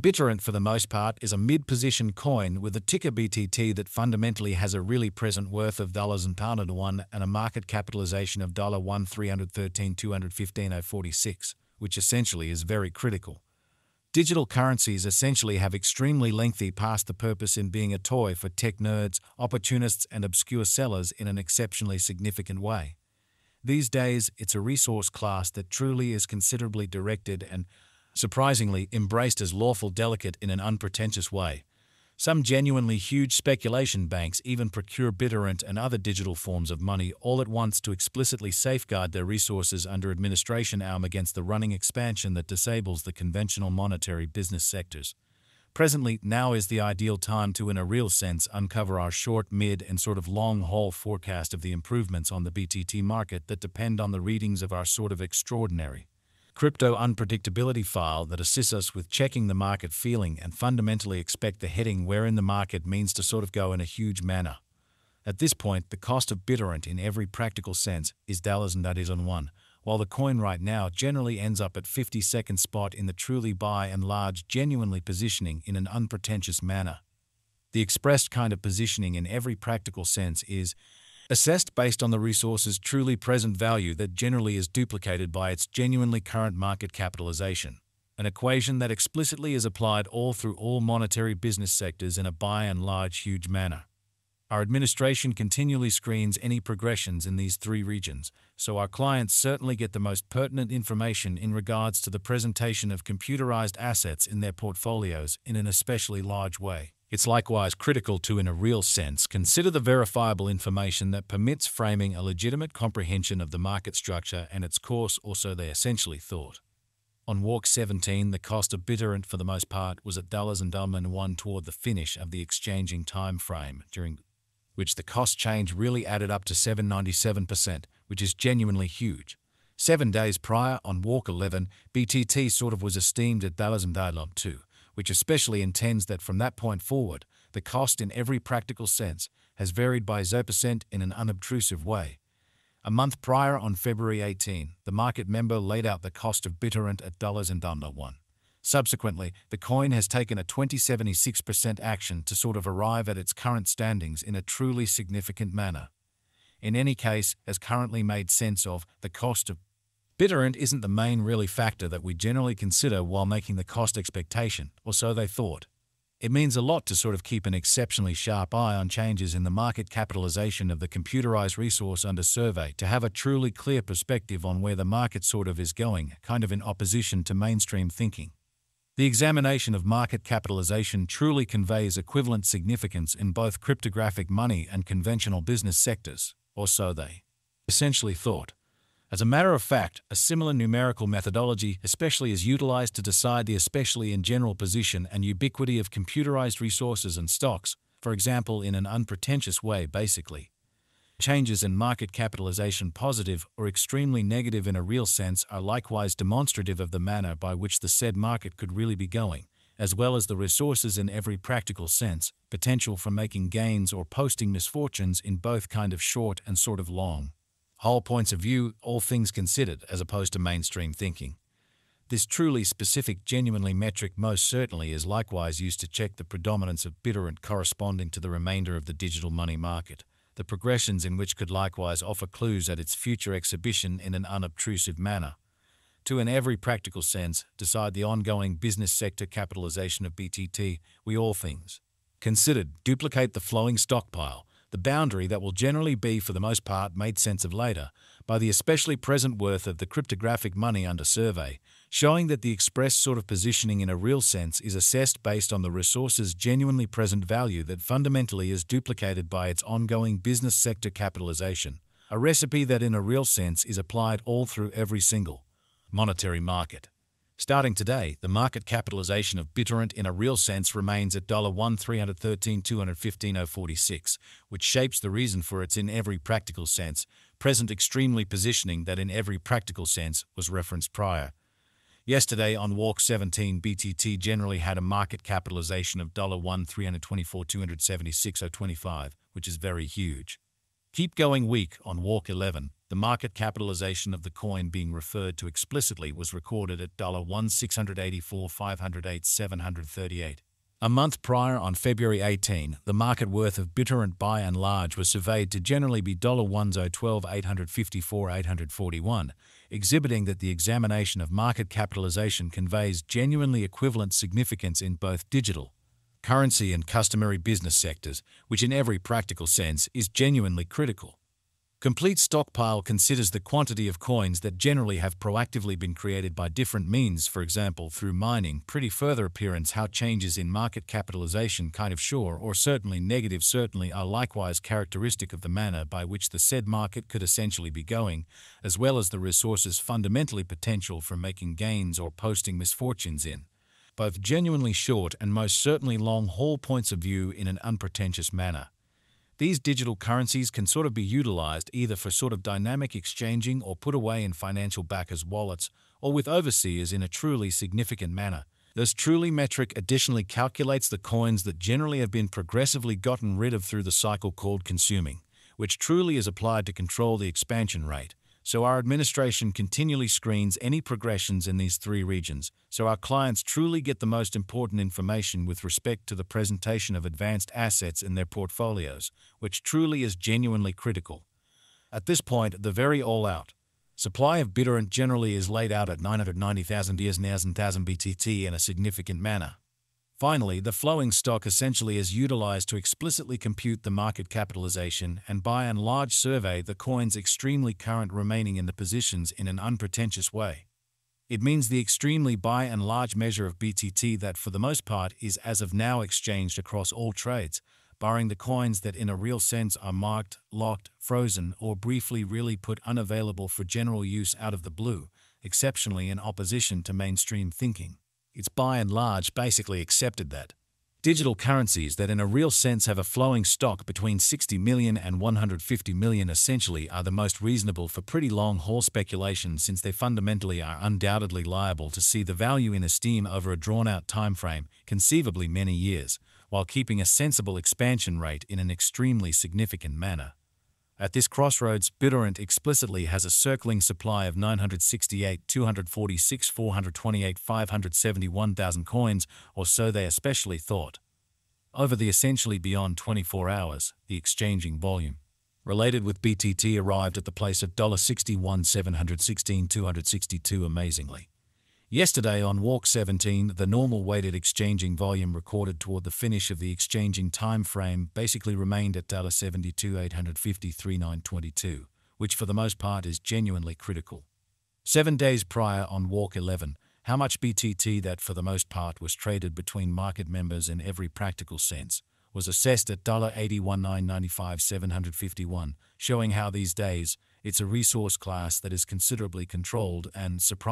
Bittorrent, for the most part, is a mid-position coin with a ticker BTT that fundamentally has a really present worth of $1 and a market capitalization of $1,313,215.046, which essentially is very critical. Digital currencies essentially have extremely lengthy past the purpose in being a toy for tech nerds, opportunists, and obscure sellers in an exceptionally significant way. These days, it's a resource class that truly is considerably directed and, surprisingly, embraced as lawful delicate in an unpretentious way. Some genuinely huge speculation banks even procure Bittorrent and other digital forms of money all at once to explicitly safeguard their resources under administration arm against the running expansion that disables the conventional monetary business sectors. Presently, now is the ideal time to, in a real sense, uncover our short, mid, and sort of long-haul forecast of the improvements on the BTT market that depend on the readings of our sort of extraordinary crypto unpredictability file that assists us with checking the market feeling and fundamentally expect the heading wherein the market means to sort of go in a huge manner. At this point, the cost of Bittorrent in every practical sense is $1, while the coin right now generally ends up at 52nd spot in the truly by and large genuinely positioning in an unpretentious manner. The expressed kind of positioning in every practical sense is assessed based on the resource's truly present value that generally is duplicated by its genuinely current market capitalization, an equation that explicitly is applied all through all monetary business sectors in a by and large huge manner. Our administration continually screens any progressions in these three regions, so our clients certainly get the most pertinent information in regards to the presentation of computerized assets in their portfolios in an especially large way. It's likewise critical to, in a real sense, consider the verifiable information that permits framing a legitimate comprehension of the market structure and its course, or so they essentially thought. On Walk 17, the cost of Bittorrent for the most part was at $1 toward the finish of the exchanging time frame, during which the cost change really added up to 797%, which is genuinely huge. 7 days prior, on Walk 11, BTT sort of was esteemed at $2, which especially intends that from that point forward, the cost in every practical sense has varied by 0% in an unobtrusive way. A month prior, on February 18, the market member laid out the cost of Bittorrent at $1. Subsequently, the coin has taken a 76% action to sort of arrive at its current standings in a truly significant manner. In any case, as currently made sense of, the cost of Bittorrent isn't the main really factor that we generally consider while making the cost expectation, or so they thought. It means a lot to sort of keep an exceptionally sharp eye on changes in the market capitalization of the computerized resource under survey to have a truly clear perspective on where the market sort of is going, kind of in opposition to mainstream thinking. The examination of market capitalization truly conveys equivalent significance in both cryptographic money and conventional business sectors, or so they essentially thought. As a matter of fact, a similar numerical methodology especially is utilized to decide the especially in general position and ubiquity of computerized resources and stocks, for example in an unpretentious way basically. Changes in market capitalization, positive or extremely negative in a real sense, are likewise demonstrative of the manner by which the said market could really be going, as well as the resources in every practical sense, potential for making gains or posting misfortunes in both kind of short and sort of long whole points of view, all things considered, as opposed to mainstream thinking. This truly specific, genuinely metric most certainly is likewise used to check the predominance of Bittorrent corresponding to the remainder of the digital money market, the progressions in which could likewise offer clues at its future exhibition in an unobtrusive manner. To, in every practical sense, decide the ongoing business sector capitalization of BTT, we all things considered duplicate the flowing stockpile, the boundary that will generally be for the most part made sense of later, by the especially present worth of the cryptographic money under survey, showing that the expressed sort of positioning in a real sense is assessed based on the resource's genuinely present value that fundamentally is duplicated by its ongoing business sector capitalization, a recipe that in a real sense is applied all through every single monetary market. Starting today, the market capitalization of Bittorrent in a real sense remains at $1,313,215.046, which shapes the reason for its in every practical sense present extremely positioning that in every practical sense was referenced prior. Yesterday on Walk 17, BTT generally had a market capitalization of $1,324,276.025, which is very huge. Keep going weak on Walk 11. The market capitalization of the coin being referred to explicitly was recorded at $1,684,508,738. A month prior, on February 18, the market worth of Bittorrent by and large was surveyed to generally be $1,012,854,841, exhibiting that the examination of market capitalization conveys genuinely equivalent significance in both digital currency and customary business sectors, which in every practical sense is genuinely critical. Complete stockpile considers the quantity of coins that generally have proactively been created by different means, for example through mining. Pretty further appearance how changes in market capitalization kind of sure or certainly negative certainly are likewise characteristic of the manner by which the said market could essentially be going, as well as the resources fundamentally potential for making gains or posting misfortunes in both genuinely short and most certainly long-haul points of view in an unpretentious manner. These digital currencies can sort of be utilized either for sort of dynamic exchanging or put away in financial backers' wallets or with overseers in a truly significant manner. This truly metric additionally calculates the coins that generally have been progressively gotten rid of through the cycle called consuming, which truly is applied to control the expansion rate. So our administration continually screens any progressions in these three regions, so our clients truly get the most important information with respect to the presentation of advanced assets in their portfolios, which truly is genuinely critical. At this point, the very all-out supply of Bittorrent generally is laid out at 990,000 BTT in a significant manner. Finally, the flowing stock essentially is utilized to explicitly compute the market capitalization and by and large survey the coins extremely current remaining in the positions in an unpretentious way. It means the extremely by and large measure of BTT that for the most part is as of now exchanged across all trades, barring the coins that in a real sense are marked, locked, frozen, or briefly really put unavailable for general use out of the blue, exceptionally in opposition to mainstream thinking. It's by and large basically accepted that digital currencies that in a real sense have a flowing stock between 60 million and 150 million essentially are the most reasonable for pretty long-haul speculation, since they fundamentally are undoubtedly liable to see the value in esteem over a drawn-out time frame, conceivably many years, while keeping a sensible expansion rate in an extremely significant manner. At this crossroads, Bittorrent explicitly has a circling supply of 968, 246, 428, 571,000 coins, or so they especially thought. Over the essentially beyond 24 hours, the exchanging volume related with BTT arrived at the place of $61,716,262 amazingly. Yesterday on Walk 17, the normal weighted exchanging volume recorded toward the finish of the exchanging time frame basically remained at $72,853,922, which for the most part is genuinely critical. 7 days prior on Walk 11, how much BTT that for the most part was traded between market members in every practical sense was assessed at $81,995,751, showing how these days it's a resource class that is considerably controlled and surprisingly